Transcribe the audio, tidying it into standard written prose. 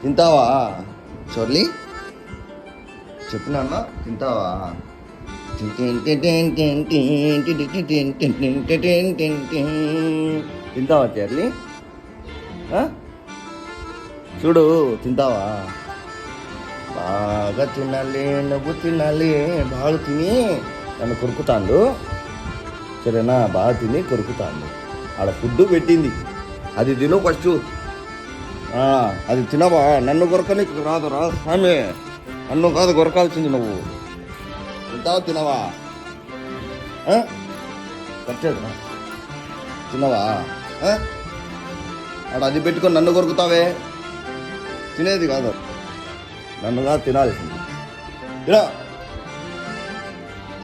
తింటావా చోర్లీ? చెప్పున్నా తింటావా? తింటావా చర్లీ? చూడు తింటావా? బాగా తినాలి, నువ్వు తినాలి. బాగా తిని నన్ను కొరుకుతాండు, సరేనా? బాగా తిని కొరుకుతాండు. ఆడ ఫుడ్ పెట్టింది, అది తిను ఫస్ట్. అది తినవా? నన్ను కొరకనికి రాదురా స్వామి, నన్ను కాదు కొరకాల్సింది నువ్వు. తింటావా తినవా? కట్టేదురా, తినవా? ఆడ అది పెట్టుకొని నన్ను కొరుకుతావే, తినేది కాదు, నన్ను కాదు తినాల్సింది. తినా